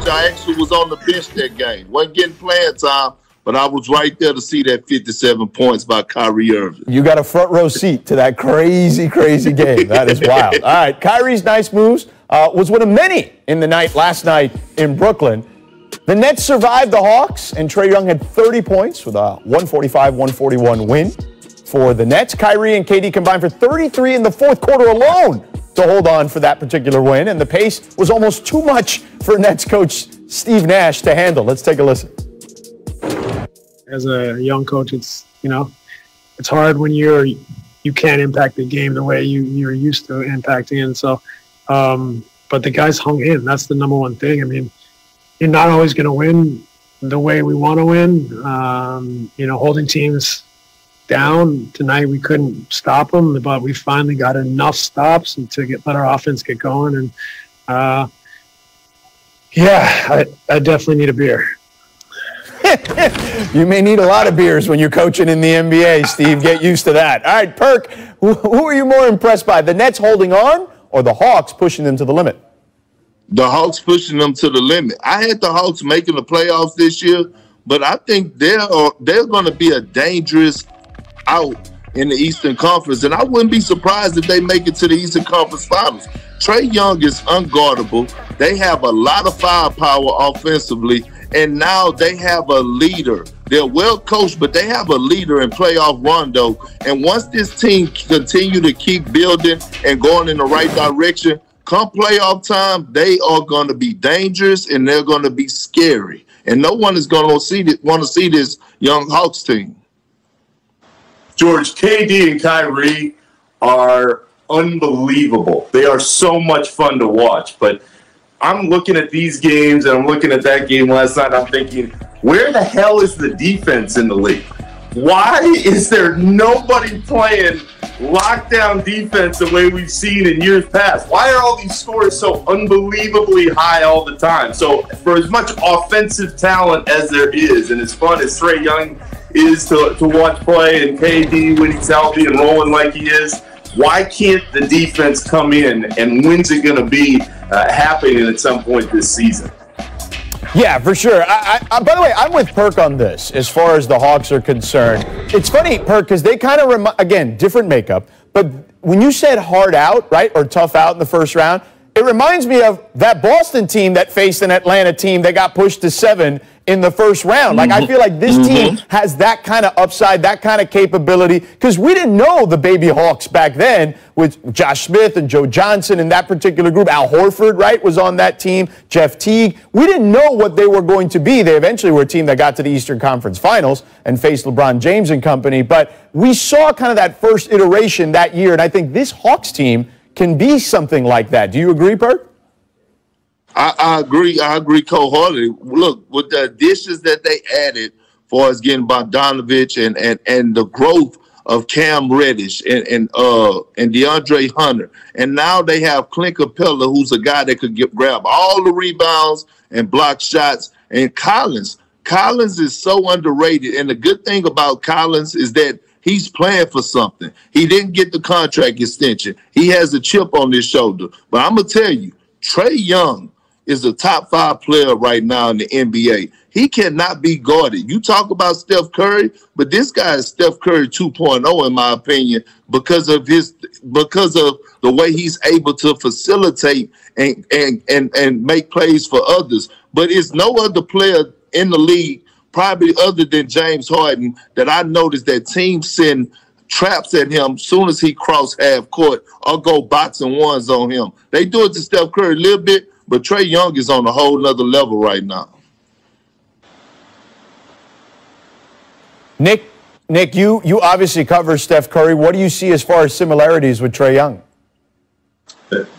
I actually was on the bench that game. Wasn't getting playing time, but I was right there to see that 57 points by Kyrie Irving. You got a front row seat to that crazy, crazy game. That is wild. All right, Kyrie's nice moves was one of many in the night last night in Brooklyn. The Nets survived the Hawks, and Trae Young had 30 points with a 145-141 win for the Nets. Kyrie and KD combined for 33 in the fourth quarter alone to hold on for that particular win, and the pace was almost too much for Nets coach Steve Nash to handle. Let's take a listen. As a young coach, it's hard when you can't impact the game the way you're used to impacting it. So, but the guys hung in. That's the number one thing. I mean, you're not always going to win the way we want to win. Holding teams down tonight, we couldn't stop them, but we finally got enough stops to let our offense get going. And I definitely need a beer. You may need a lot of beers when you're coaching in the NBA, Steve. Get used to that. All right, Perk, who are you more impressed by, the Nets holding on or the Hawks pushing them to the limit? The Hawks pushing them to the limit. I had the Hawks making the playoffs this year, but I think they're going to be a dangerous out in the Eastern Conference, and I wouldn't be surprised if they make it to the Eastern Conference Finals. Trae Young is unguardable. They have a lot of firepower offensively, and now they have a leader. They're well coached, but they have a leader in playoff Rondo. And once this team continue to keep building and going in the right direction, come playoff time, they are going to be dangerous and they're going to be scary. And no one is going to want to see this young Hawks team. George, KD and Kyrie are unbelievable. They are so much fun to watch. But I'm looking at these games and I'm looking at that game last night. I'm thinking, where the hell is the defense in the league? Why is there nobody playing lockdown defense the way we've seen in years past? Why are all these scores so unbelievably high all the time? So for as much offensive talent as there is, and as fun as Trae Young is to watch play, and KD when he's healthy and rolling like he is, why can't the defense come in, and when's it going to be happening at some point this season? Yeah, for sure. By the way, I'm with Perk on this as far as the Hawks are concerned. It's funny, Perk, because they kind of, again, different makeup. But when you said hard out, right, or tough out in the first round, it reminds me of that Boston team that faced an Atlanta team that got pushed to 7 in the first round. Like, I feel like this team has that kind of upside, that kind of capability, because we didn't know the baby Hawks back then with Josh Smith and Joe Johnson in that particular group. Al Horford, right, was on that team. Jeff Teague. We didn't know what they were going to be. They eventually were a team that got to the Eastern Conference Finals and faced LeBron James and company. But we saw kind of that first iteration that year, and I think this Hawks team can be something like that. Do you agree, Perk? I agree. I agree wholeheartedly. Look, with the additions that they added for us getting Bogdanovich and the growth of Cam Reddish and DeAndre Hunter, and now they have Clint Capella, who's a guy that could grab all the rebounds and block shots, and Collins. Collins is so underrated, and the good thing about Collins is that he's playing for something. He didn't get the contract extension. He has a chip on his shoulder. But I'm going to tell you, Trae Young is a top 5 player right now in the NBA. He cannot be guarded. You talk about Steph Curry, but this guy is Steph Curry 2.0 in my opinion because of the way he's able to facilitate and make plays for others. But it's no other player in the league, probably other than James Harden, that I noticed that teams send traps at him soon as he cross half court or go boxing ones on him. They do it to Steph Curry a little bit, but Trae Young is on a whole nother level right now. Nick, you obviously cover Steph Curry. What do you see as far as similarities with Trae Young?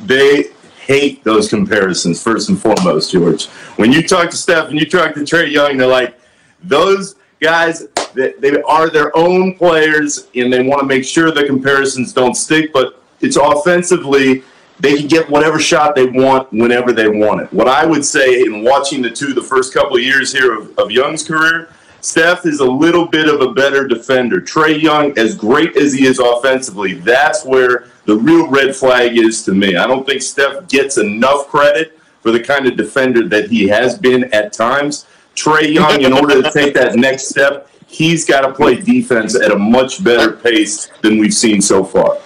They hate those comparisons, first and foremost, George. When you talk to Steph and you talk to Trae Young, they're like, those guys, they are their own players, and they want to make sure the comparisons don't stick, but it's offensively, they can get whatever shot they want whenever they want it. What I would say in watching the first couple of years here of Young's career, Steph is a little bit of a better defender. Trae Young, as great as he is offensively, that's where the real red flag is to me. I don't think Steph gets enough credit for the kind of defender that he has been at times. Trae Young, in order to take that next step, he's got to play defense at a much better pace than we've seen so far.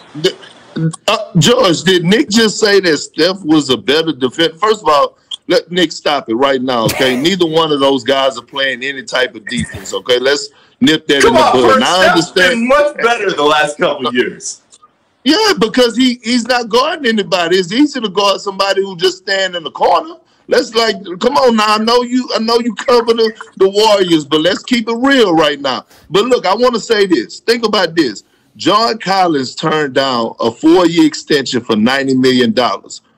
George, did Nick just say that Steph was a better defender? First of all, let Nick stop it right now, okay? Neither one of those guys are playing any type of defense, okay? Let's nip that in the bud. Steph's been much better the last couple of years. Yeah, because he's not guarding anybody. It's easy to guard somebody who just stand in the corner. Let's come on now. I know you cover the Warriors, but let's keep it real right now. But look, I want to say this. Think about this. John Collins turned down a 4-year extension for $90 million.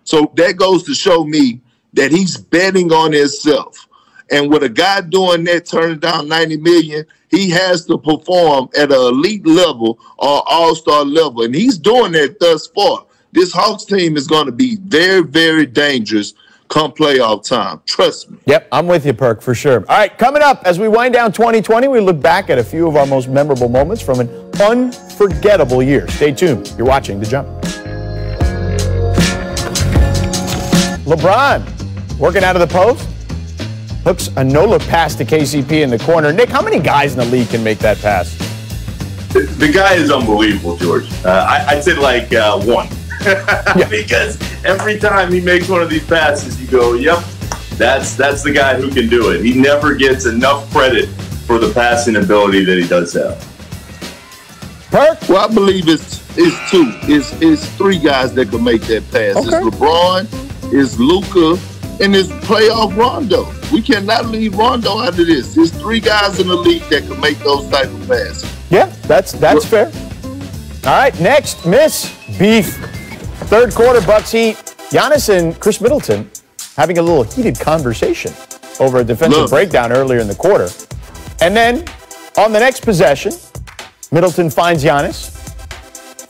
So that goes to show me that he's betting on himself. And with a guy doing that, turning down $90 million, he has to perform at an elite level or all-star level. And he's doing that thus far. This Hawks team is going to be very, very dangerous come playoff time. Trust me. Yep, I'm with you, Perk, for sure. All right, coming up, as we wind down 2020, we look back at a few of our most memorable moments from an unforgettable year. Stay tuned. You're watching The Jump. LeBron, working out of the post, hooks a no-look pass to KCP in the corner. Nick, how many guys in the league can make that pass? The guy is unbelievable, George. I'd say like one. Yeah. Because every time he makes one of these passes, you go, yep, that's the guy who can do it. He never gets enough credit for the passing ability that he does have. Perk? Well, I believe it's two. It's three guys that can make that pass. Okay. It's LeBron, it's Luka, and it's playoff Rondo. We cannot leave Rondo out of this. There's three guys in the league that can make those type of passes. Yeah, that's fair. All right, next, Miss Beef. Third quarter, Bucks Heat. Giannis and Chris Middleton having a little heated conversation over a defensive breakdown earlier in the quarter. And then on the next possession, Middleton finds Giannis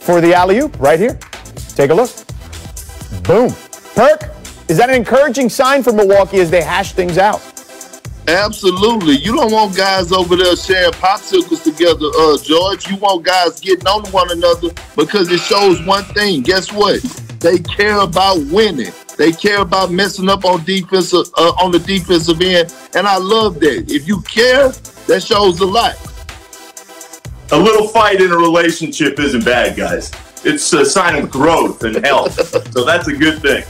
for the alley-oop right here. Take a look. Boom. Perk, is that an encouraging sign for Milwaukee as they hash things out? Absolutely. You don't want guys over there sharing popsicles together, George. You want guys getting on one another because it shows one thing. Guess what? They care about winning. They care about messing up on defense, on the defensive end, and I love that. If you care, that shows a lot. A little fight in a relationship isn't bad, guys. It's a sign of growth and health, so that's a good thing.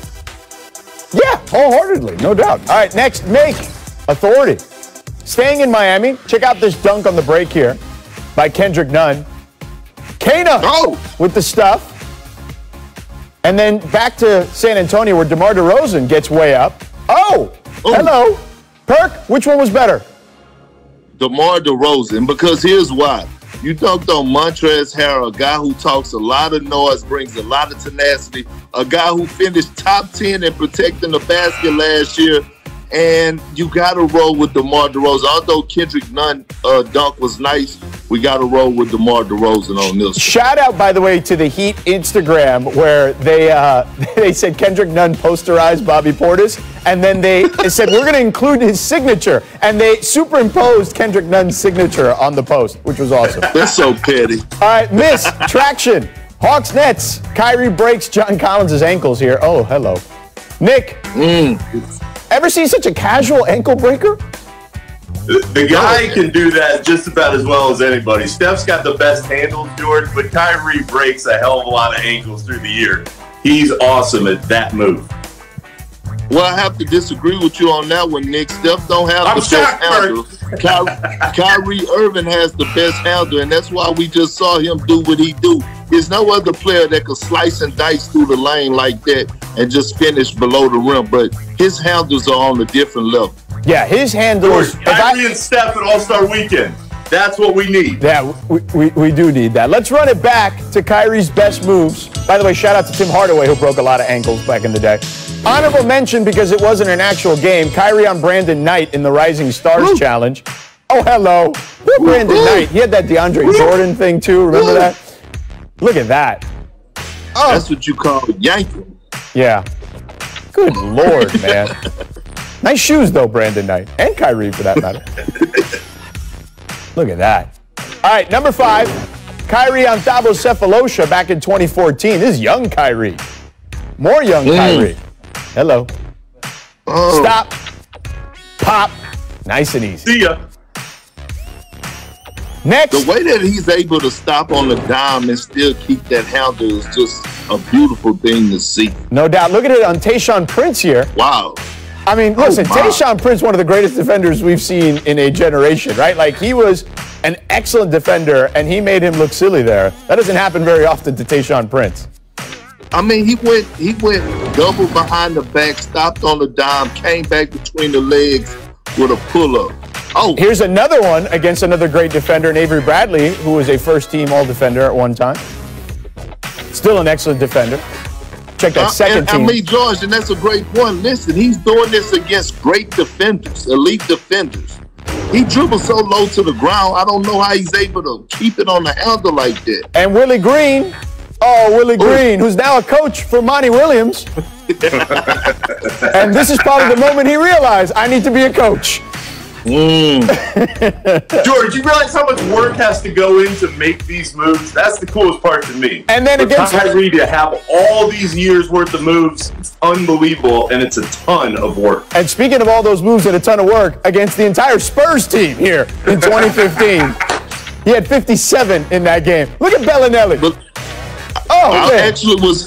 Yeah, wholeheartedly, no doubt. All right, next, make authority. Staying in Miami, check out this dunk on the break here by Kendrick Nunn. Kana with the stuff. And then back to San Antonio where DeMar DeRozan gets way up. Hello. Perk, which one was better? DeMar DeRozan, because here's why. You dunked on Montrezl Harrell, a guy who talks a lot of noise, brings a lot of tenacity, a guy who finished top 10 in protecting the basket last year. And you got to roll with DeMar DeRozan. Although Kendrick Nunn dunk was nice, we got to roll with DeMar DeRozan on this. Shout out, by the way, to the Heat Instagram where they said Kendrick Nunn posterized Bobby Portis, and then they said we're going to include his signature, and they superimposed Kendrick Nunn's signature on the post, which was awesome. That's so petty. All right, Miss Traction. Hawks Nets. Kyrie breaks John Collins' ankles here. Oh, hello. Nick. Ever seen such a casual ankle breaker? The guy can do that just about as well as anybody. Steph's got the best handles, George, but Kyrie breaks a hell of a lot of ankles through the year. He's awesome at that move. Well, I have to disagree with you on that one, Nick. Steph don't have the best handle. Kyrie Irving has the best handle, and that's why we just saw him do what he do. There's no other player that could slice and dice through the lane like that and just finish below the rim, but his handles are on a different level. Yeah, his handles. Kyrie and Steph at All-Star Weekend. That's what we need. Yeah, we do need that. Let's run it back to Kyrie's best moves. By the way, shout out to Tim Hardaway, who broke a lot of ankles back in the day. Honorable mention, because it wasn't an actual game, Kyrie on Brandon Knight in the Rising Stars Challenge. Oh, hello. Brandon Knight. He had that DeAndre Jordan thing, too. Remember that? Look at that. That's what you call yanking. Yeah. Good Lord, man. Nice shoes, though, Brandon Knight. And Kyrie, for that matter. Look at that. All right, number 5. Kyrie on Thabo Cephalosha back in 2014. This is young Kyrie. More young Kyrie. Hello. Oh. Stop. Pop. Nice and easy. See ya. Next. The way that he's able to stop on the dime and still keep that handle is just a beautiful thing to see. No doubt. Look at it on Tayshaun Prince here. Wow. I mean, listen, Tayshaun Prince, one of the greatest defenders we've seen in a generation, right? Like, he was an excellent defender, and he made him look silly there. That doesn't happen very often to Tayshaun Prince. I mean, he went double behind the back, stopped on the dime, came back between the legs with a pull-up. Oh, here's another one against another great defender, Avery Bradley, who was a first-team All-Defender at one time. Still an excellent defender. Check that second team. I mean, George, and that's a great point. Listen, he's doing this against great defenders, elite defenders. He dribbles so low to the ground, I don't know how he's able to keep it on the handle like that. And Willie Green, Green, who's now a coach for Monty Williams. And this is probably the moment he realized, I need to be a coach. George, you realize how much work has to go in to make these moves? That's the coolest part to me. And then against Kyrie to have all these years worth of moves, it's unbelievable, and it's a ton of work. And speaking of all those moves and a ton of work, against the entire Spurs team here in 2015, he had 57 in that game. Look at Bellinelli. I actually was.